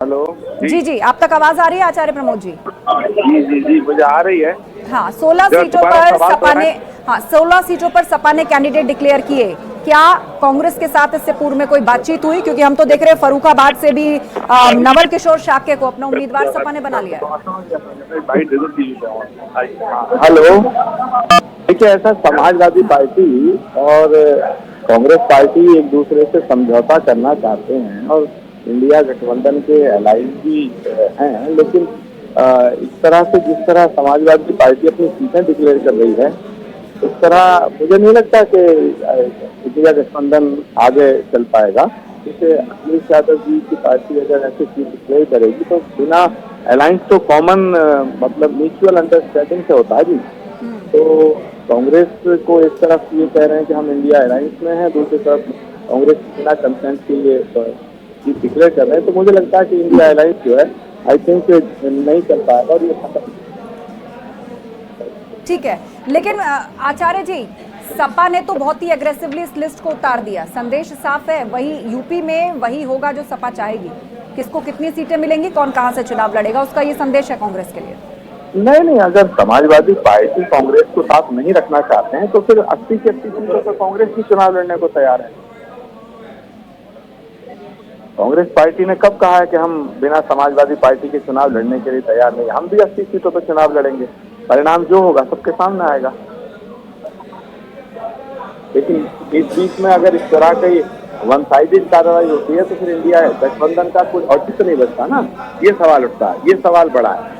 Hello जी जी, आप तक आवाज आ रही है आचार्य प्रमोद जी? जी जी जी, मुझे आ रही है। हाँ, 16 सीटों पर सपा ने 16 सीटों पर सपा ने कैंडिडेट डिक्लेयर किए। क्या कांग्रेस के साथ इससे पूर्व में कोई बातचीत हुई? क्योंकि हम तो देख रहे हैं फर्रुखाबाद से भी नवल किशोर शाक्य को अपना उम्मीदवार सपा ने बना लिया है। हेलो, देखिए, ऐसा समाजवादी पार्टी और कांग्रेस पार्टी एक दूसरे से समझौता करना चाहते हैं और इंडिया गठबंधन के अलायंस भी हैं, लेकिन इस तरह से जिस तरह समाजवादी पार्टी अपनी सीटें डिक्लेयर कर रही है, इस तरह मुझे नहीं लगता कि इंडिया गठबंधन आगे चल पाएगा। जैसे अखिलेश यादव जी की पार्टी अगर ऐसे सीट डिक्लेयर करेगी तो बिना अलायंस तो कॉमन मतलब म्यूचुअल अंडरस्टैंडिंग से होता है जी। तो कांग्रेस को एक तरफ ये कह रहे हैं कि हम इंडिया अलायंस में हैं, दूसरी तरफ कांग्रेस बिना कंसेंट के ये सीट डिक्लेयर कर रहे हैं। तो मुझे लगता है कि इंडिया अलायंस जो है आई थिंक नहीं चल पाएगा और ये खत्म। ठीक है, लेकिन आचार्य जी, सपा ने तो बहुत ही एग्रेसिवली इस लिस्ट को उतार दिया। संदेश साफ है, वही यूपी में वही होगा जो सपा चाहेगी। किसको कितनी सीटें मिलेंगी, कौन कहां से चुनाव लड़ेगा, उसका ये संदेश है कांग्रेस के लिए। नहीं, अगर समाजवादी पार्टी कांग्रेस को साथ नहीं रखना चाहते हैं तो फिर 80 की 80 सीटों पर कांग्रेस भी चुनाव लड़ने को तैयार है। कांग्रेस पार्टी ने कब कहा है कि हम बिना समाजवादी पार्टी के चुनाव लड़ने के लिए तैयार नहीं? हम भी 80 सीटों पर चुनाव लड़ेंगे, परिणाम जो होगा सबके सामने आएगा। लेकिन इस बीच में अगर इस तरह की वन साइडेड कार्रवाई होती है तो फिर इंडिया गठबंधन का कोई औचित्य नहीं बचता ना। ये सवाल उठता है, ये सवाल बड़ा है।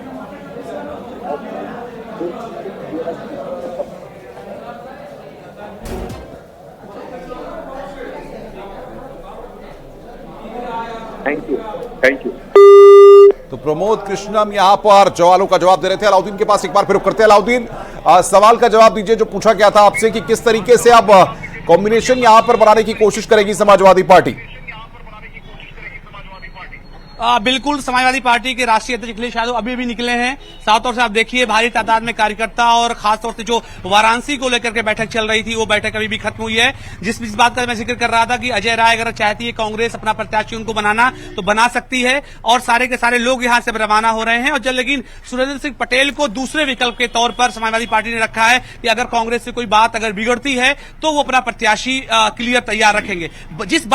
Thank you. तो प्रमोद कृष्णम यहाँ पर सवालों का जवाब दे रहे थे। अलाउद्दीन के पास एक बार फिर करते हैं। अलाउद्दीन, सवाल का जवाब दीजिए जो पूछा गया था आपसे कि किस तरीके से अब कॉम्बिनेशन यहाँ पर बनाने की कोशिश करेगी समाजवादी पार्टी। बिल्कुल, समाजवादी पार्टी के राष्ट्रीय अध्यक्ष अखिलेश यादव अभी भी निकले हैं। साफ तौर से आप देखिए भारी तादाद में कार्यकर्ता और खासतौर से जो वाराणसी को लेकर के बैठक चल रही थी वो बैठक अभी भी खत्म हुई है। जिस बात का मैं जिक्र कर रहा था कि अजय राय अगर चाहती है कांग्रेस अपना प्रत्याशी उनको बनाना तो बना सकती है और सारे के सारे लोग यहां से रवाना हो रहे हैं। और लेकिन सुरेंद्र सिंह पटेल को दूसरे विकल्प के तौर पर समाजवादी पार्टी ने रखा है कि अगर कांग्रेस से कोई बात अगर बिगड़ती है तो वो अपना प्रत्याशी क्लियर तैयार रखेंगे। जिस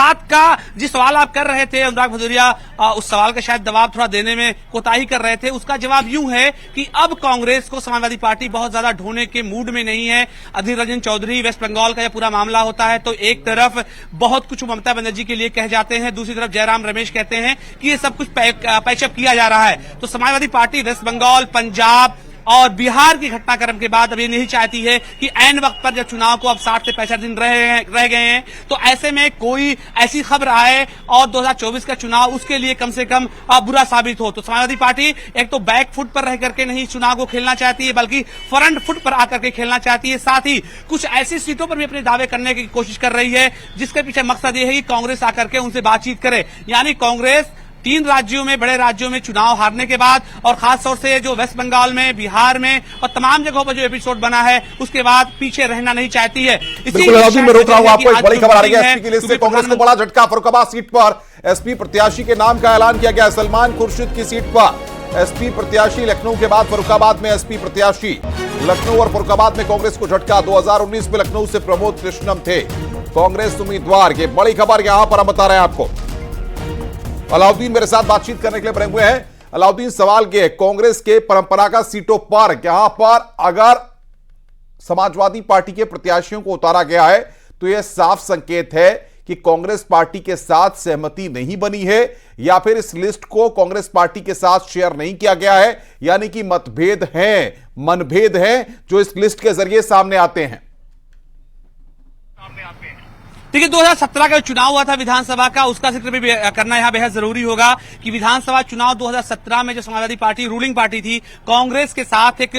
सवाल आप कर रहे थे अनुराग भदौरिया, उस सवाल का शायद जवाब थोड़ा देने में कोताही कर रहे थे। उसका जवाब यूं है कि अब कांग्रेस को समाजवादी पार्टी बहुत ज्यादा ढोने के मूड में नहीं है। अधीर रंजन चौधरी, वेस्ट बंगाल का यह पूरा मामला होता है तो एक तरफ बहुत कुछ ममता बनर्जी के लिए कह जाते हैं, दूसरी तरफ जयराम रमेश कहते हैं कि ये सब कुछ पैचअप किया जा रहा है। तो समाजवादी पार्टी वेस्ट बंगाल, पंजाब और बिहार की घटनाक्रम के बाद अब ये नहीं चाहती है कि ऐन वक्त पर जब चुनाव को अब 60 से 65 दिन रह गए हैं तो ऐसे में कोई ऐसी खबर आए और 2024 का चुनाव उसके लिए कम से कम बुरा साबित हो। तो समाजवादी पार्टी एक तो बैक फुट पर रह करके नहीं चुनाव को खेलना चाहती है बल्कि फ्रंट फुट पर आकर के खेलना चाहती है। साथ ही कुछ ऐसी सीटों पर भी अपने दावे करने की कोशिश कर रही है जिसके पीछे मकसद ये है कि कांग्रेस आकर के उनसे बातचीत करे। यानी कांग्रेस 3 राज्यों में, बड़े राज्यों में चुनाव हारने के बाद और खासतौर से जो वेस्ट बंगाल में, बिहार में और तमाम जगहों पर जो एपिसोड बना है उसके बाद पीछे रहना नहीं चाहती है। बिल्कुल, मैं रोक रहा हूं आपको। एक बड़ी खबर आ रही है एसपी की लिस्ट से कांग्रेस को बड़ा झटका। फर्रुखाबाद सीट पर एसपी प्रत्याशी के नाम का ऐलान किया गया। सलमान खुर्शीद की सीट पर एसपी प्रत्याशी, लखनऊ के बाद फर्रुखाबाद में एसपी प्रत्याशी। लखनऊ और फर्रुखाबाद में कांग्रेस को झटका। 2019 में लखनऊ से प्रमोद कृष्णम थे कांग्रेस उम्मीदवार। ये बड़ी खबर यहां पर हम बता रहे हैं आपको। अलाउद्दीन मेरे साथ बातचीत करने के लिए बने हुए हैं। अलाउद्दीन, सवाल ये, कांग्रेस के परंपरागत सीटों पर यहां पर अगर समाजवादी पार्टी के प्रत्याशियों को उतारा गया है तो यह साफ संकेत है कि कांग्रेस पार्टी के साथ सहमति नहीं बनी है या फिर इस लिस्ट को कांग्रेस पार्टी के साथ शेयर नहीं किया गया है। यानी कि मतभेद हैं, मनभेद हैं जो इस लिस्ट के जरिए सामने आते हैं। देखिए, 2017 का चुनाव हुआ था विधानसभा का, उसका जिक्र भी करना यहाँ बेहद जरूरी होगा कि विधानसभा चुनाव 2017 में जो समाजवादी पार्टी रूलिंग पार्टी थी, कांग्रेस के साथ एक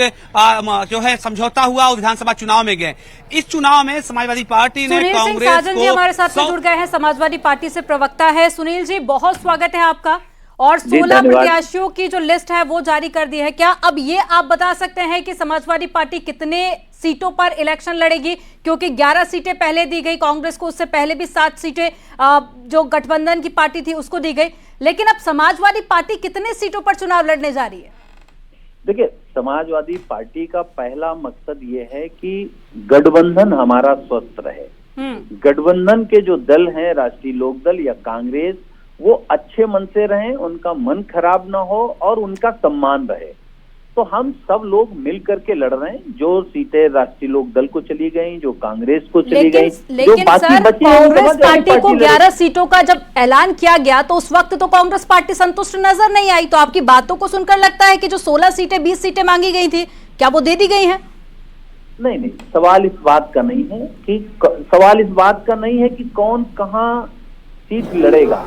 जो है समझौता हुआ और विधानसभा चुनाव में गए। इस चुनाव में समाजवादी पार्टी ने कांग्रेस को जी हमारे साथ जुड़ गए हैं, समाजवादी पार्टी से प्रवक्ता है। सुनील जी, बहुत स्वागत है आपका। और 16 प्रत्याशियों की जो लिस्ट है वो जारी कर दी है। क्या अब ये आप बता सकते हैं कि समाजवादी पार्टी कितने सीटों पर इलेक्शन लड़ेगी? क्योंकि 11 सीटें पहले दी गई कांग्रेस को, उससे पहले भी 7 सीटें जो गठबंधन की पार्टी थी उसको दी गई, लेकिन अब समाजवादी पार्टी कितने सीटों पर चुनाव लड़ने जा रही है? देखिए, समाजवादी पार्टी का पहला मकसद ये है कि गठबंधन हमारा स्वस्थ रहे। गठबंधन के जो दल हैं, राष्ट्रीय लोकदल या कांग्रेस, वो अच्छे मन से रहें, उनका मन खराब ना हो और उनका सम्मान रहे। तो हम सब लोग मिल करके लड़ रहे हैं। जो सीटें राष्ट्रीय लोकदल को चली गई, जो कांग्रेस को चली गई, लेकिन सर कांग्रेस पार्टी को 11 सीटों का जब ऐलान किया गया तो उस वक्त तो कांग्रेस पार्टी संतुष्ट नजर नहीं आई। तो आपकी बातों को सुनकर लगता है कि जो 16 सीटें 20 सीटें मांगी गई थी, क्या वो दे दी गई हैं? नहीं, सवाल इस बात का नहीं है कि कौन कहाँ सीट लड़ेगा,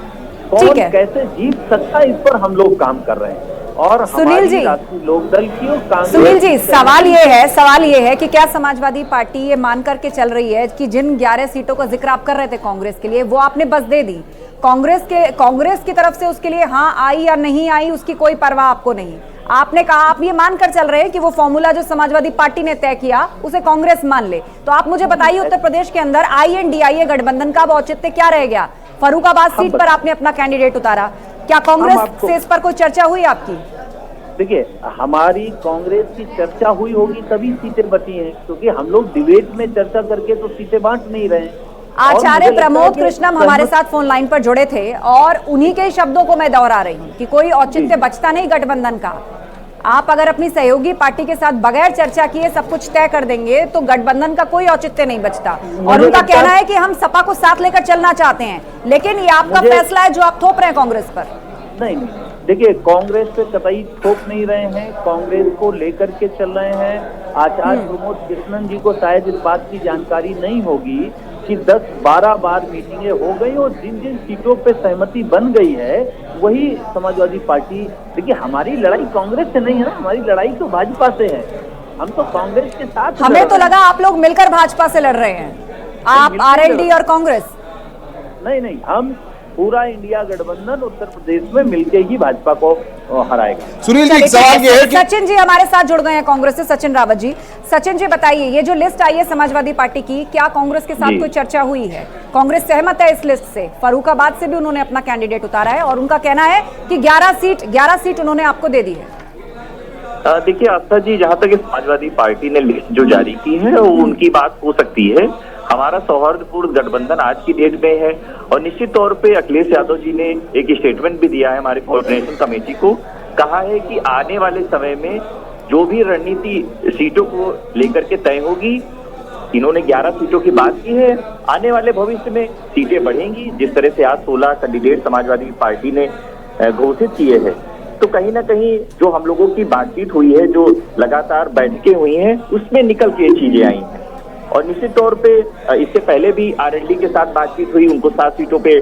कौन कैसे जीत सकता है, इस पर हम लोग काम कर रहे हैं। और सुनील जी, राष्ट्रीय लोकदल की और कांग्रेस, सुनील जी, सवाल ये है कि क्या समाजवादी पार्टी ये मान करके चल रही है कि जिन 11 सीटों का जिक्र आप कर रहे थे कांग्रेस के लिए, वो आपने बस दे दी? कांग्रेस की तरफ से उसके लिए हाँ आई या नहीं आई उसकी कोई परवाह आपको नहीं? आपने कहा, आप ये मानकर चल रहे हैं कि वो फॉर्मूला जो समाजवादी पार्टी ने तय किया उसे कांग्रेस मान ले। तो आप मुझे बताइए, उत्तर प्रदेश के अंदर INDIA गठबंधन का औचित्य क्या रह गया? फर्रुखाबाद सीट पर आपने अपना कैंडिडेट उतारा, क्या कांग्रेस से इस पर कोई चर्चा हुई आपकी? देखिए, हमारी कांग्रेस की चर्चा हुई होगी तभी सीटें बची हैं, क्योंकि हम लोग डिबेट में चर्चा करके तो सीटें बांट नहीं रहे। आचार्य प्रमोद कृष्णम हमारे साथ फोन लाइन पर जुड़े थे और उन्हीं के शब्दों को मैं दोहरा रही हूँ कि कोई औचित्य बचता नहीं गठबंधन का। आप अगर अपनी सहयोगी पार्टी के साथ बगैर चर्चा किए सब कुछ तय कर देंगे तो गठबंधन का कोई औचित्य नहीं बचता। और उनका कहना है कि हम सपा को साथ लेकर चलना चाहते हैं, लेकिन ये आपका फैसला है जो आप थोप रहे हैं कांग्रेस पर। नहीं, देखिए, कांग्रेस पे कतई थोप नहीं रहे हैं, कांग्रेस को लेकर के चल रहे हैं। आचार्य प्रमोद कृष्णन जी को शायद इस बात की जानकारी नहीं होगी कि 10-12 बार मीटिंगें हो गई और जिन जिन सीटों पे सहमति बन गई है वही समाजवादी पार्टी। देखिए, हमारी लड़ाई कांग्रेस से नहीं है, हमारी लड़ाई तो भाजपा से है। हम तो कांग्रेस के साथ, हमें तो लगा आप लोग मिलकर भाजपा से लड़ रहे हैं, आप RLD और कांग्रेस। नहीं, हम पूरा इंडिया गठबंधन उत्तर प्रदेश में मिलके ही भाजपा को हराएगा। सुनील जी, सवाल ये है कि सचिन जी हमारे साथ जुड़ गए हैं कांग्रेस से, सचिन रावत जी। सचिन जी बताइए, ये जो लिस्ट आई है समाजवादी पार्टी की, क्या कांग्रेस के साथ कोई चर्चा हुई है? कांग्रेस सहमत है इस लिस्ट से? फर्रुखाबाद से भी उन्होंने अपना कैंडिडेट उतारा है और उनका कहना है कि 11 सीट उन्होंने आपको दे दी है। देखिए आस्था जी, जहाँ तक समाजवादी पार्टी ने लिस्ट जो जारी की है वो उनकी बात हो सकती है। हमारा सौहार्दपूर्ण गठबंधन आज की डेट में है और निश्चित तौर पे अखिलेश यादव जी ने एक स्टेटमेंट भी दिया है हमारी कोऑर्डिनेशन कमेटी को। कहा है कि आने वाले समय में जो भी रणनीति सीटों को लेकर के तय होगी, इन्होंने 11 सीटों की बात की है, आने वाले भविष्य में सीटें बढ़ेंगी। जिस तरह से आज 16 कैंडिडेट समाजवादी पार्टी ने घोषित किए हैं, तो कहीं ना कहीं जो हम लोगों की बातचीत हुई है, जो लगातार बैठकें हुई हैं, उसमें निकल के चीजें आई हैं। और निश्चित तौर पे इससे पहले भी RLD के साथ बातचीत हुई, उनको 7 सीटों पे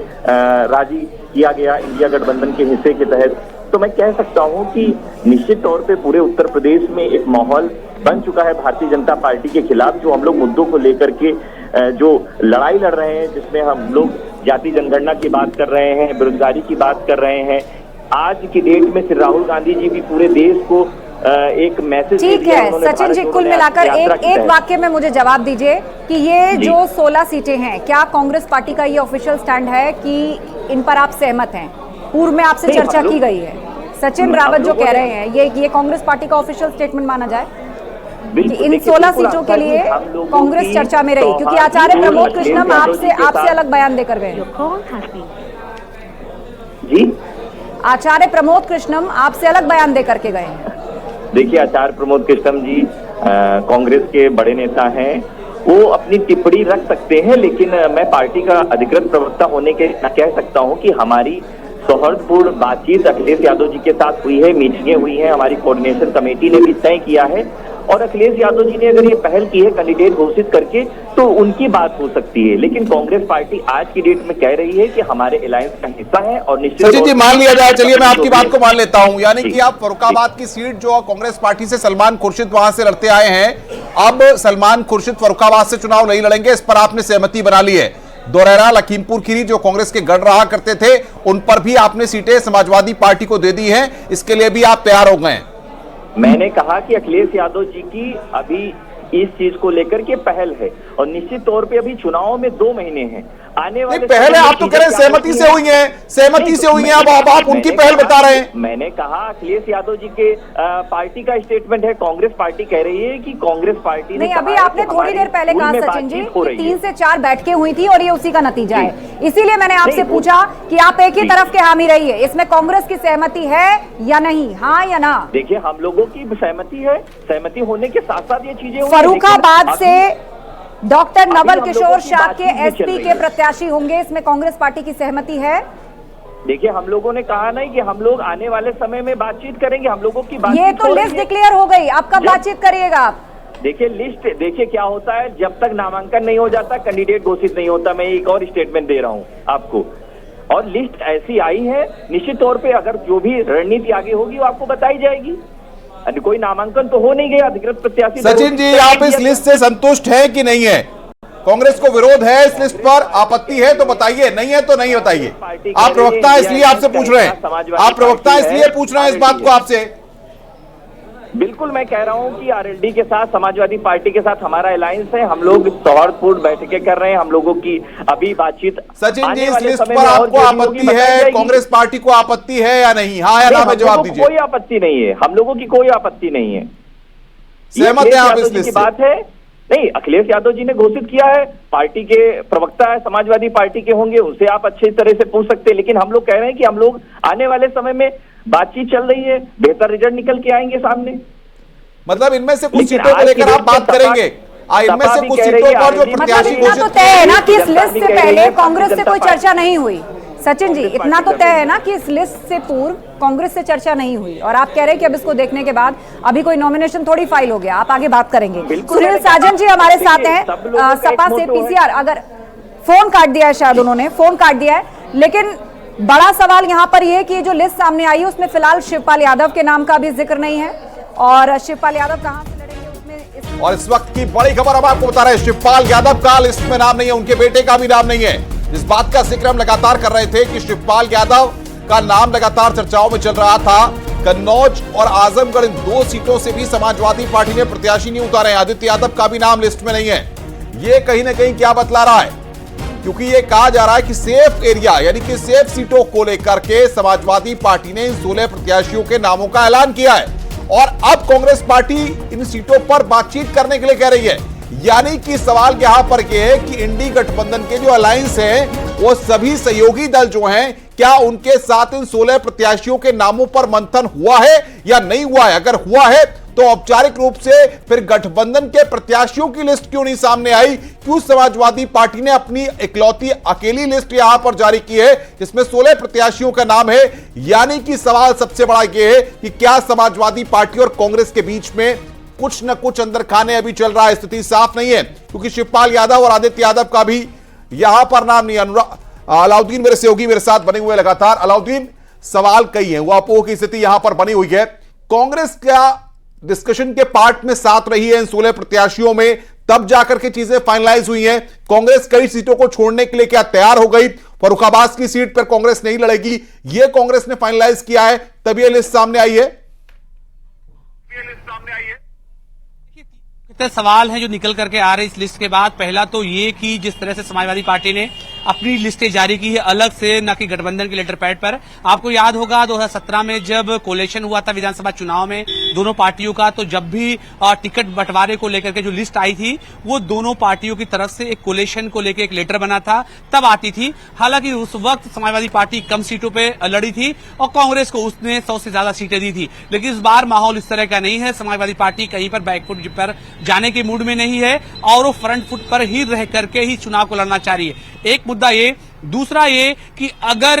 राजी किया गया इंडिया गठबंधन के हिस्से के तहत। तो मैं कह सकता हूं कि निश्चित तौर पे पूरे उत्तर प्रदेश में एक माहौल बन चुका है भारतीय जनता पार्टी के खिलाफ, जो हम लोग मुद्दों को लेकर के जो लड़ाई लड़ रहे हैं, जिसमें हम लोग जाति जनगणना की बात कर रहे हैं, बेरोजगारी की बात कर रहे हैं। आज की डेट में श्री राहुल गांधी जी भी पूरे देश को एक मैसेज ठीक है। सचिन जी, कुल मिलाकर एक वाक्य में मुझे जवाब दीजिए कि ये जो 16 सीटें हैं, क्या कांग्रेस पार्टी का ये ऑफिशियल स्टैंड है कि इन पर आप सहमत हैं? पूर्व में आपसे चर्चा की गई है। सचिन रावत जो कह रहे हैं, ये कांग्रेस पार्टी का ऑफिशियल स्टेटमेंट माना जाए कि इन 16 सीटों के लिए कांग्रेस चर्चा में रही, क्योंकि आचार्य प्रमोद कृष्णम आपसे अलग बयान देकर गए। जी, आचार्य प्रमोद कृष्णम आपसे अलग बयान देकर के गए हैं। देखिए, आचार्य प्रमोद कृष्णम जी कांग्रेस के बड़े नेता हैं, वो अपनी टिप्पणी रख सकते हैं, लेकिन मैं पार्टी का अधिकृत प्रवक्ता होने के कह सकता हूं कि हमारी सौहार्दपूर्ण बातचीत अखिलेश यादव जी के साथ हुई है, मीटिंगें हुई हैं, हमारी कोऑर्डिनेशन कमेटी ने भी तय किया है। और अखिलेश यादव जी ने अगर ये पहल की है कैंडिडेट घोषित करके, तो उनकी बात हो सकती है, लेकिन कांग्रेस पार्टी आज की डेट में कह रही है कि हमारे अलायंस का हिस्सा है। और निश्चित सचिन जी, मान लिया जाए, चलिए मैं आपकी बात को मान लेता हूं, यानी कि आप फर्रुखाबाद की सीट जो कांग्रेस पार्टी से सलमान खुर्शीद वहां से लड़ते आए हैं, अब सलमान खुर्शीद फर्रुखाबाद से चुनाव नहीं लड़ेंगे, इस पर आपने सहमति बना ली है। दोरैरा, लखीमपुर खीरी जो कांग्रेस के गढ़ रहा करते थे, उन पर भी आपने सीटें समाजवादी पार्टी को दे दी हैं, इसके लिए भी आप तैयार हो गए? मैंने कहा कि अखिलेश यादव जी की अभी इस चीज को लेकर के पहल है और निश्चित तौर पे अभी चुनाव में 2 महीने हैं। आने वाले पहल है, आप तो कह रहे हैं सहमति से हुई है, सहमति से हुई है, अब आप उनकी पहल बता रहे हैं। मैंने कहा अखिलेश यादव जी के पार्टी का स्टेटमेंट है, कांग्रेस पार्टी कह रही है कि कांग्रेस पार्टी नहीं, अभी आपने थोड़ी देर पहले कहा सचिन जी 3 से 4 बैठकें हुई थी और ये उसी का नतीजा है, इसीलिए मैंने आपसे पूछा कि आप एक ही तरफ के हामी रहिए, इसमें कांग्रेस की सहमति है या नहीं, हाँ या ना? देखिए, हम लोगों की सहमति है, सहमति होने के साथ साथ ये चीजें फर्रुखाबाद से डॉक्टर नवल किशोर शाह के एसपी के प्रत्याशी होंगे, इसमें कांग्रेस पार्टी की सहमति है? देखिए, हम लोगों ने कहा नहीं कि हम लोग आने वाले समय में बातचीत करेंगे, हम लोगों की बातचीत ये तो लिस्ट डिक्लेयर हो गई, अब कब बातचीत करिएगा आप? देखिए, लिस्ट देखिए क्या होता है, जब तक नामांकन नहीं हो जाता, कैंडिडेट घोषित नहीं होता। मैं एक और स्टेटमेंट दे रहा हूँ आपको, और लिस्ट ऐसी आई है, निश्चित तौर पे अगर जो भी रणनीति आगे होगी वो आपको बताई जाएगी। कोई नामांकन तो हो नहीं गया, अधिकृत प्रत्याशी। सचिन जी, आप इस लिस्ट से संतुष्ट हैं कि नहीं है? कांग्रेस को विरोध है इस लिस्ट पर, आपत्ति है तो बताइए, नहीं है तो नहीं बताइए। आप प्रवक्ता है इसलिए आपसे पूछ रहे हैं, आप प्रवक्ता इसलिए पूछ रहे हैं इस बात को आपसे। बिल्कुल, मैं कह रहा हूं कि आरएलडी के साथ, समाजवादी पार्टी के साथ हमारा अलायंस है, हम लोग सौहार्दपूर्ण बैठकें कर रहे हैं, हम लोगों की अभी बातचीत। सचिन जी, इस लिस्ट पर आपको आपत्ति है, कांग्रेस पार्टी को आपत्ति है या नहीं? हाँ या ना में जवाब दीजिए। कोई आपत्ति नहीं है, हम लोगों की कोई आपत्ति नहीं है। सहमत है आप इस लिस्ट से? बात है नहीं, अखिलेश यादव जी ने घोषित किया है, पार्टी के प्रवक्ता है, समाजवादी पार्टी के होंगे, उनसे आप अच्छी तरह से पूछ सकते हैं, लेकिन हम लोग कह रहे हैं कि हम लोग आने वाले समय में बातचीत चल रही है, बेहतर रिजल्ट निकल के आएंगे सामने। मतलब इनमें से कुछ सीटों को लेकर आप बात करेंगे, इनमें से कुछ सीटों पर जो प्रत्याशी घोषित तो तय है ना कि इस लिस्ट से पहले कांग्रेस से कोई चर्चा नहीं हुई। सचिन जी, इतना तो तय है ना कि इस लिस्ट से पूर्व कांग्रेस से चर्चा नहीं हुई, और आप कह रहे हैं कि अब इसको देखने के बाद अभी कोई नॉमिनेशन थोड़ी फाइल हो गया, आप आगे बात करेंगे। सुनील साजन जी हमारे साथ हैं, सपा से पीसीआर, अगर फोन काट दिया है, शायद उन्होंने फोन काट दिया है, लेकिन बड़ा सवाल यहाँ पर यह कि जो लिस्ट सामने आई है उसमें फिलहाल शिवपाल यादव के नाम का भी जिक्र नहीं है, और शिवपाल यादव कहां से लड़ेंगे उसमें और इस वक्त की बड़ी खबर हम आपको बता रहे हैं, शिवपाल यादव का लिस्ट में नाम नहीं है, उनके बेटे का भी नाम नहीं है। इस बात का जिक्र हम लगातार कर रहे थे कि शिवपाल यादव का नाम लगातार चर्चाओं में चल रहा था। कन्नौज और आजमगढ़, इन 2 सीटों से भी समाजवादी पार्टी ने प्रत्याशी नहीं उतारे। आदित्य यादव का भी नाम लिस्ट में नहीं है। ये कहीं ना कहीं क्या बतला रहा है? क्योंकि ये कहा जा रहा है कि सेफ एरिया यानी कि सेफ सीटों को लेकर के समाजवादी पार्टी ने इन 16 प्रत्याशियों के नामों का ऐलान किया है, और अब कांग्रेस पार्टी इन सीटों पर बातचीत करने के लिए कह रही है। यानी कि सवाल यहां पर यह है कि इंडी गठबंधन के जो अलायंस हैं, वो सभी सहयोगी दल जो हैं, क्या उनके साथ इन 16 प्रत्याशियों के नामों पर मंथन हुआ है या नहीं हुआ है? अगर हुआ है तो औपचारिक रूप से फिर गठबंधन के प्रत्याशियों की लिस्ट क्यों नहीं सामने आई? क्यों समाजवादी पार्टी ने अपनी इकलौती अकेली लिस्ट यहां पर जारी की है जिसमें 16 प्रत्याशियों का नाम है? यानी कि सवाल सबसे बड़ा यह है कि क्या समाजवादी पार्टी और कांग्रेस के बीच में कुछ न कुछ अंदर खाने अभी चल रहा है? स्थिति साफ नहीं है, क्योंकि शिवपाल यादव और आदित्य यादव का भी यहां पर नाम नहीं। अलाउद्दीन मेरे सहयोगी मेरे साथ बने हुए लगातार। अलाउद्दीन, सवाल कई है, वापोह की स्थिति यहां पर बनी हुई है। कांग्रेस क्या डिस्कशन के पार्ट में साथ रही है इन 16 प्रत्याशियों में, तब जाकर के चीजें फाइनलाइज हुई हैं? कांग्रेस कई सीटों को छोड़ने के लिए क्या तैयार हो गई? फर्रुखाबाद की सीट पर कांग्रेस नहीं लड़ेगी, यह कांग्रेस ने फाइनलाइज किया है, तब यह लिस्ट सामने आई है। कितने सवाल हैं जो निकल करके आ रहे इस लिस्ट के बाद। पहला तो ये कि जिस तरह से समाजवादी पार्टी ने अपनी लिस्टें जारी की है अलग से, न कि गठबंधन के लेटर पैड पर। आपको याद होगा 2017 में जब कोलेशन हुआ था विधानसभा चुनाव में दोनों पार्टियों का, तो जब भी टिकट बंटवारे को लेकर के जो लिस्ट आई थी वो दोनों पार्टियों की तरफ से एक कोलेशन को लेकर एक लेटर बना था, तब आती थी। हालांकि उस वक्त समाजवादी पार्टी कम सीटों पर लड़ी थी और कांग्रेस को उसने 100 से ज्यादा सीटें दी थी। लेकिन इस बार माहौल इस तरह का नहीं है, समाजवादी पार्टी कहीं पर बैकफुट पर जाने के मूड में नहीं है और वो फ्रंट फुट पर ही रह करके ही चुनाव को लड़ना चाह रही है। एक मुद्दा ये, दूसरा ये कि अगर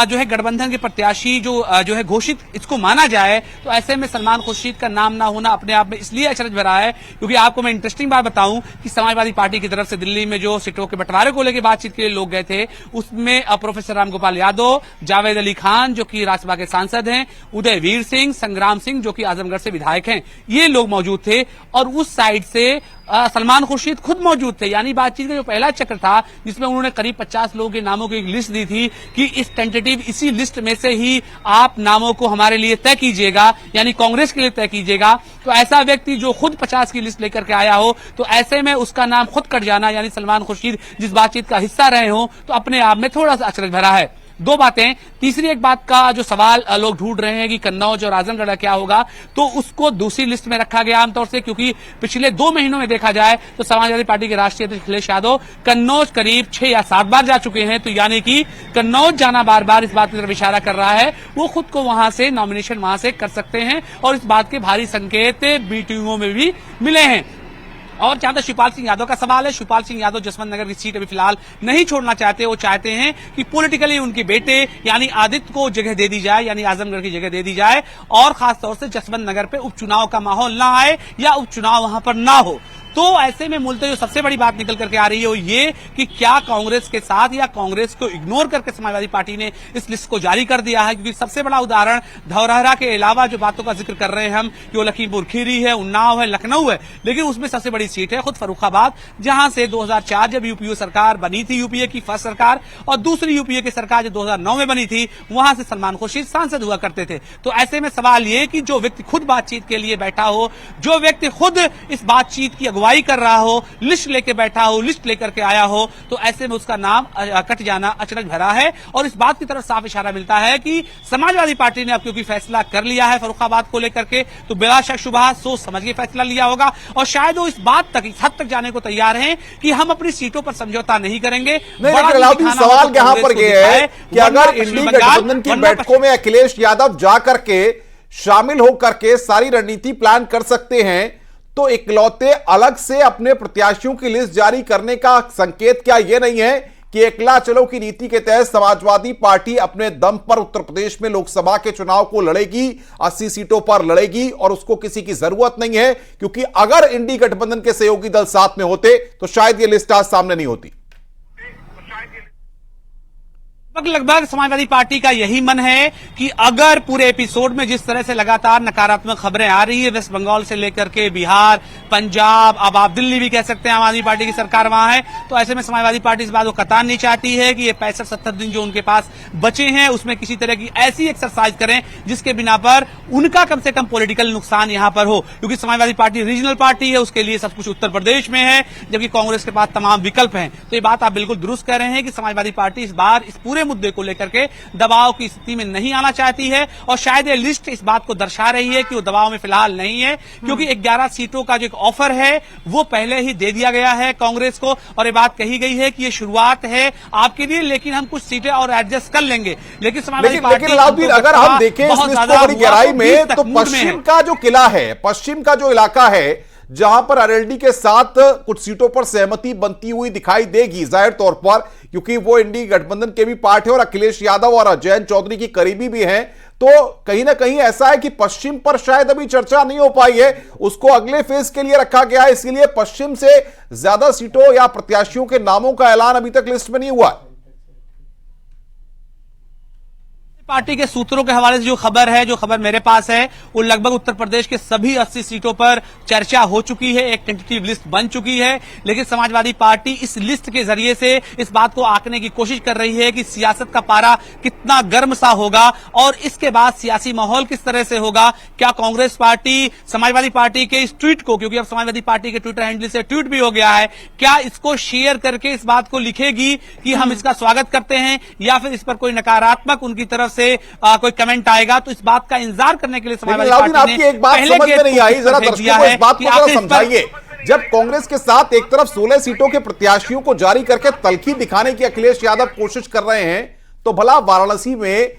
जो है गठबंधन के प्रत्याशी जो है घोषित इसको माना जाए, तो ऐसे में सलमान खुर्शीद का नाम ना होना अपने आप में इसलिए अचरज भरा है क्योंकि आपको मैं इंटरेस्टिंग बात बताऊं कि समाजवादी पार्टी की तरफ से दिल्ली में जो सीटों के बंटवारे को लेकर बातचीत के लिए लोग गए थे, उसमें प्रोफेसर रामगोपाल यादव, जावेद अली खान जो कि राज्यसभा के सांसद हैं, उदय वीर सिंह, संग्राम सिंह जो कि आजमगढ़ से विधायक हैं, ये लोग मौजूद थे। और उस साइड से सलमान खुर्शीद खुद मौजूद थे। यानी बातचीत का जो पहला चक्र था जिसमें उन्होंने करीब 50 लोगों के नामों की एक लिस्ट दी थी कि इस टेंटेटिव इसी लिस्ट में से ही आप नामों को हमारे लिए तय कीजिएगा, यानी कांग्रेस के लिए तय कीजिएगा। तो ऐसा व्यक्ति जो खुद 50 की लिस्ट लेकर के आया हो, तो ऐसे में उसका नाम खुद कट जाना, यानी सलमान खुर्शीद जिस बातचीत का हिस्सा रहे हो, तो अपने आप में थोड़ा सा अचरज भरा है। दो बातें। तीसरी एक बात का जो सवाल लोग ढूंढ रहे हैं कि कन्नौज और आजमगढ़ का क्या होगा, तो उसको दूसरी लिस्ट में रखा गया आमतौर से, क्योंकि पिछले 2 महीनों में देखा जाए तो समाजवादी पार्टी के राष्ट्रीय अध्यक्ष अखिलेश यादव कन्नौज करीब 6 या 7 बार जा चुके हैं। तो यानी कि कन्नौज जाना बार बार इस बात की तरफ इशारा कर रहा है वो खुद को वहां से नॉमिनेशन वहां से कर सकते हैं, और इस बात के भारी संकेत बीटीओ में भी मिले हैं। और जहां तक शिवपाल सिंह यादव का सवाल है, शिवपाल सिंह यादव जसवंत नगर की सीट अभी फिलहाल नहीं छोड़ना चाहते। वो चाहते हैं कि पॉलिटिकली उनके बेटे यानी आदित्य को जगह दे दी जाए, यानी आजमगढ़ की जगह दे दी जाए, और खासतौर से जसवंत नगर पे उपचुनाव का माहौल ना आए या उपचुनाव वहां पर ना हो। तो ऐसे में मूलतः जो सबसे बड़ी बात निकल करके आ रही है वो ये कि क्या कांग्रेस के साथ या कांग्रेस को इग्नोर करके समाजवादी पार्टी ने इस लिस्ट को जारी कर दिया है। क्योंकि सबसे बड़ा उदाहरण धौरहरा के अलावा जो बातों का जिक्र कर रहे हैं हम कि वो लखीमपुर खीरी है, उन्नाव है, लखनऊ है, लेकिन उसमें सबसे बड़ी सीट है खुद फर्रुखाबाद, जहां से 2004 जब यूपीए सरकार बनी थी, यूपीए की फर्स्ट सरकार, और दूसरी यूपीए की सरकार जो 2009 में बनी थी, वहां से सलमान खुर्शीद सांसद हुआ करते थे। तो ऐसे में सवाल ये कि जो व्यक्ति खुद बातचीत के लिए बैठा हो, जो व्यक्ति खुद इस बातचीत की अगुवाई कर रहा हो, लिस्ट लेके बैठा हो, लिस्ट लेकर के आया हो, तो ऐसे में उसका नाम कट जाना अचरज भरा है। और इस बात की तरफ साफ इशारा मिलता है कि समाजवादी पार्टी ने अब क्योंकि फैसला कर लिया है फर्रुखाबाद को लेकर के, तो बिला शक शुबा सोच समझ के फैसला लिया होगा, और शायद वो इस बात तक, इस हद तक जाने को तैयार हैं कि हम अपनी सीटों पर समझौता नहीं करेंगे। सवाल यहाँ पर यह है कि अगर इंडी गठबंधन की बैठकों में अखिलेश यादव जाकर के शामिल होकर के सारी रणनीति प्लान कर सकते हैं, तो इकलौते अलग से अपने प्रत्याशियों की लिस्ट जारी करने का संकेत क्या यह नहीं है कि एकला चलो की नीति के तहत समाजवादी पार्टी अपने दम पर उत्तर प्रदेश में लोकसभा के चुनाव को लड़ेगी, 80 सीटों पर लड़ेगी, और उसको किसी की जरूरत नहीं है, क्योंकि अगर इंडी गठबंधन के सहयोगी दल साथ में होते तो शायद यह लिस्ट आज सामने नहीं होती। लगभग समाजवादी पार्टी का यही मन है कि अगर पूरे एपिसोड में जिस तरह से लगातार नकारात्मक खबरें आ रही है वेस्ट बंगाल से लेकर के बिहार, पंजाब, अब आप दिल्ली भी कह सकते हैं आम आदमी पार्टी की सरकार वहां है, तो ऐसे में समाजवादी पार्टी इस बात को कतई नहीं चाहती है कि ये 65-70 दिन जो उनके पास बचे हैं उसमें किसी तरह की ऐसी एक्सरसाइज करें जिसके बिना पर उनका कम से कम पॉलिटिकल नुकसान यहां पर हो। क्योंकि समाजवादी पार्टी रीजनल पार्टी है, उसके लिए सब कुछ उत्तर प्रदेश में है, जबकि कांग्रेस के पास तमाम विकल्प हैं। तो ये बात आप बिल्कुल दुरुस्त कह रहे हैं कि समाजवादी पार्टी इस बार इस पूरे मुद्दे को लेकर के दबाव की स्थिति में नहीं आना चाहती है, और शायद ये लिस्ट इस बात को दर्शा रही है कि वो दबाव में फिलहाल नहीं है, क्योंकि 11 सीटों का जो एक ऑफर है वो पहले ही दे दिया गया है कांग्रेस को, और ये बात कही गई है कि ये शुरुआत है आपके लिए, लेकिन हम कुछ सीटें और एडजस्ट कर लेंगे। लेकिन समाजवादी पार्टी अगर हम देखें इस लिस्ट को बड़ी गहराई में, तो पश्चिम का जो किला है, पश्चिम का जो इलाका है, जहां पर आरएलडी के साथ कुछ सीटों पर सहमति बनती हुई दिखाई देगी जाहिर तौर पर, क्योंकि वो इंडी गठबंधन के भी पार्ट है और अखिलेश यादव और जयंत चौधरी की करीबी भी हैं, तो कहीं ना कहीं ऐसा है कि पश्चिम पर शायद अभी चर्चा नहीं हो पाई है, उसको अगले फेज के लिए रखा गया है, इसलिए पश्चिम से ज्यादा सीटों या प्रत्याशियों के नामों का ऐलान अभी तक लिस्ट में नहीं हुआ। पार्टी के सूत्रों के हवाले से जो खबर मेरे पास है, वो लगभग उत्तर प्रदेश के सभी 80 सीटों पर चर्चा हो चुकी है, एक टेंटेटिव लिस्ट बन चुकी है। लेकिन समाजवादी पार्टी इस लिस्ट के जरिए से इस बात को आंकने की कोशिश कर रही है कि सियासत का पारा कितना गर्म सा होगा और इसके बाद सियासी माहौल किस तरह से होगा। क्या कांग्रेस पार्टी समाजवादी पार्टी के इस ट्वीट को, क्योंकि अब समाजवादी पार्टी के ट्विटर हैंडल से ट्वीट भी हो गया है, क्या इसको शेयर करके इस बात को लिखेगी कि हम इसका स्वागत करते हैं, या फिर इस पर कोई नकारात्मक उनकी तरफ से कोई कमेंट आएगा। तो इस बात का इंतजार करने के लिए समाजवादी पार्टी ने एक बात समझ में नहीं आई, जरा दर्शकों को इस बात को जरा समझाइए। जब कांग्रेस के साथ एक तरफ 16 सीटों के प्रत्याशियों को जारी करके तलखी दिखाने की अखिलेश यादव कोशिश कर रहे हैं, तो भला वाराणसी में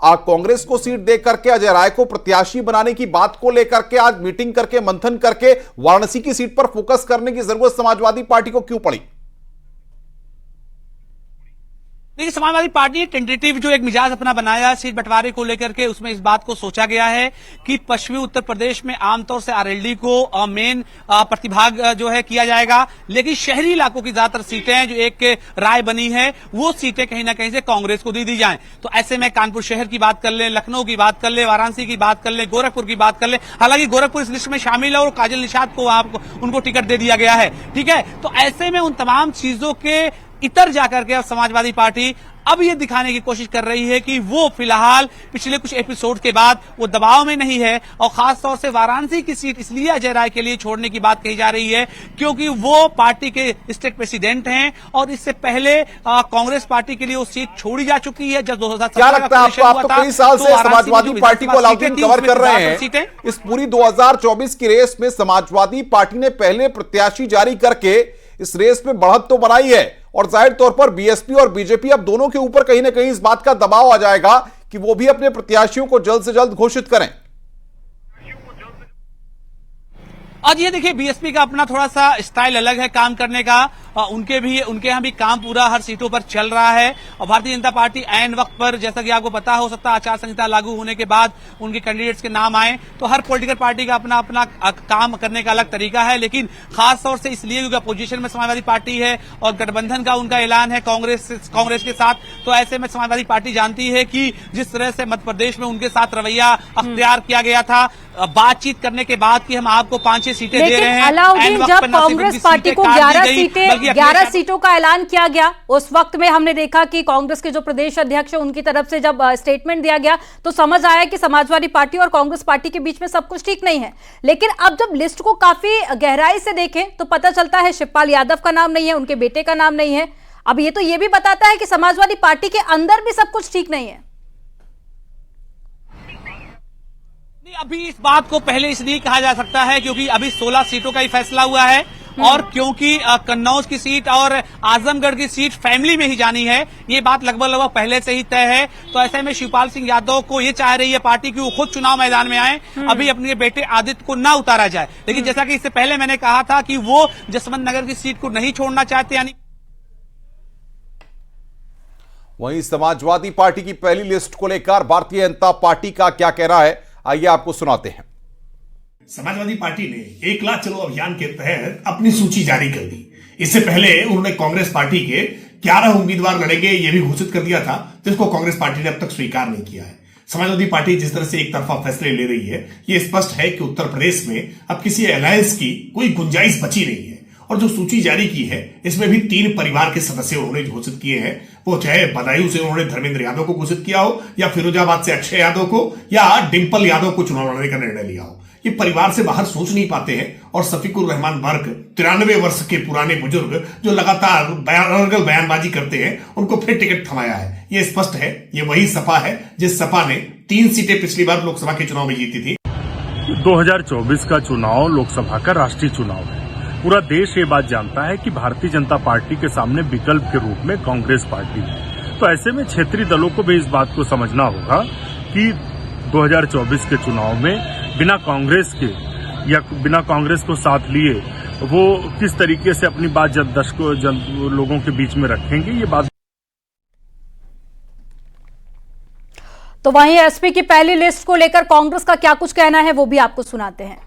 कांग्रेस को सीट दे करके अजय राय को प्रत्याशी बनाने की बात को लेकर के आज मीटिंग करके मंथन करके वाराणसी की सीट पर फोकस करने की जरूरत समाजवादी पार्टी को क्यों पड़ी? देखिए, समाजवादी पार्टी ने टेंटेटिव जो एक मिजाज अपना बनाया सीट बंटवारे को लेकर के, उसमें इस बात को सोचा गया है कि पश्चिमी उत्तर प्रदेश में आमतौर से आरएलडी को मेन प्रतिभाग जो है किया जाएगा, लेकिन शहरी इलाकों की ज्यादातर सीटें जो एक राय बनी है वो सीटें कहीं ना कहीं से कांग्रेस को दे दी जाएं। तो ऐसे में कानपुर शहर की बात कर लें, लखनऊ की बात कर लें, वाराणसी की बात कर लें, गोरखपुर की बात कर लें। हालांकि गोरखपुर इस लिस्ट में शामिल है और काजल निषाद को उनको टिकट दे दिया गया है, ठीक है। तो ऐसे में उन तमाम चीजों के इतर जाकर के अब समाजवादी पार्टी अब ये दिखाने की कोशिश कर रही है कि वो फिलहाल पिछले कुछ एपिसोड के बाद वो दबाव में नहीं है, और खासतौर से वाराणसी की सीट इसलिए अजय राय के लिए छोड़ने की बात कही जा रही है क्योंकि वो पार्टी के स्टेट प्रेसिडेंट हैं और इससे पहले कांग्रेस पार्टी के लिए वो सीट छोड़ी जा चुकी है जब 2017 क्या लगता है आपको? आप तो कई साल से समाजवादी पार्टी को अलाउडिंग कवर कर रहे हैं। इस पूरी 2024 की रेस में समाजवादी पार्टी ने पहले प्रत्याशी जारी करके इस रेस में बढ़त तो बनाई है, और जाहिर तौर पर बीएसपी और बीजेपी अब दोनों के ऊपर कहीं ना कहीं इस बात का दबाव आ जाएगा कि वो भी अपने प्रत्याशियों को जल्द से जल्द घोषित करें। आज ये देखिए, बीएसपी का अपना थोड़ा सा स्टाइल अलग है काम करने का, उनके यहां भी काम पूरा हर सीटों पर चल रहा है। और भारतीय जनता पार्टी ऐन वक्त पर, जैसा कि आपको पता हो सकता है, आचार संहिता लागू होने के बाद उनके कैंडिडेट्स के नाम आए, तो हर पॉलिटिकल पार्टी का अपना अपना काम करने का अलग तरीका है। लेकिन खासतौर से इसलिए क्योंकि अपोजिशन में समाजवादी पार्टी है और गठबंधन का उनका ऐलान है कांग्रेस के साथ, तो ऐसे में समाजवादी पार्टी जानती है कि जिस तरह से मध्य प्रदेश में उनके साथ रवैया अख्तियार किया गया था बातचीत करने के बाद कि हम आपको 5-6 सीटें दे रहे हैं। अलाउद्दीन, जब कांग्रेस पार्टी को 11 सीटों का ऐलान किया गया, उस वक्त में हमने देखा कि कांग्रेस के जो प्रदेश अध्यक्ष है उनकी तरफ से जब स्टेटमेंट दिया गया तो समझ आया कि समाजवादी पार्टी और कांग्रेस पार्टी के बीच में सब कुछ ठीक नहीं है। लेकिन अब जब लिस्ट को काफी गहराई से देखें तो पता चलता है शिवपाल यादव का नाम नहीं है, उनके बेटे का नाम नहीं है। अब ये तो ये भी बताता है कि समाजवादी पार्टी के अंदर भी सब कुछ ठीक नहीं है। अभी इस बात को पहले इसलिए कहा जा सकता है क्योंकि अभी 16 सीटों का ही फैसला हुआ है, और क्योंकि कन्नौज की सीट और आजमगढ़ की सीट फैमिली में ही जानी है, ये बात लगभग पहले से ही तय है। तो ऐसे में शिवपाल सिंह यादव को ये चाह रही है पार्टी कि वो खुद चुनाव मैदान में आए, अभी अपने बेटे आदित्य को ना उतारा जाए। लेकिन जैसा कि इससे पहले मैंने कहा था कि वो जसवंत नगर की सीट को नहीं छोड़ना चाहते। यानी वहीं समाजवादी पार्टी की पहली लिस्ट को लेकर भारतीय जनता पार्टी का क्या कहना है, आइए आपको सुनाते हैं। समाजवादी पार्टी ने 1 लाख चलो अभियान के तहत अपनी सूची जारी कर दी। इससे पहले उन्होंने कांग्रेस पार्टी के 11 उम्मीदवार लड़ेंगे यह भी घोषित कर दिया था, जिसको कांग्रेस पार्टी ने अब तक स्वीकार नहीं किया है। समाजवादी पार्टी जिस तरह से एक तरफा फैसले ले रही है, यह स्पष्ट है कि उत्तर प्रदेश में अब किसी अलायंस की कोई गुंजाइश बची नहीं है। और जो सूची जारी की है इसमें भी 3 परिवार के सदस्य उन्होंने घोषित किए हैं, वो चाहे बदायूं से उन्होंने धर्मेंद्र यादव को घोषित किया हो, या फिरोजाबाद से अक्षय यादव को, या डिंपल यादव को चुनाव लड़ने का निर्णय लिया हो। ये परिवार से बाहर सोच नहीं पाते हैं। और शफीकुर रहमान बर्क 93 वर्ष के पुराने बुजुर्ग जो लगातार बयानबाजी करते हैं, उनको फिर टिकट थमाया है। ये स्पष्ट है ये वही सपा है जिस सपा ने 3 सीटें पिछली बार लोकसभा के चुनाव में जीती थी। 2024 का चुनाव लोकसभा का राष्ट्रीय चुनाव है। पूरा देश ये बात जानता है कि भारतीय जनता पार्टी के सामने विकल्प के रूप में कांग्रेस पार्टी है। तो ऐसे में क्षेत्रीय दलों को भी इस बात को समझना होगा कि 2024 के चुनाव में बिना कांग्रेस के या बिना कांग्रेस को साथ लिए वो किस तरीके से अपनी बात लोगों के बीच में रखेंगे, ये बात। तो वहीं एसपी की पहली लिस्ट को लेकर कांग्रेस का क्या कुछ कहना है वो भी आपको सुनाते हैं।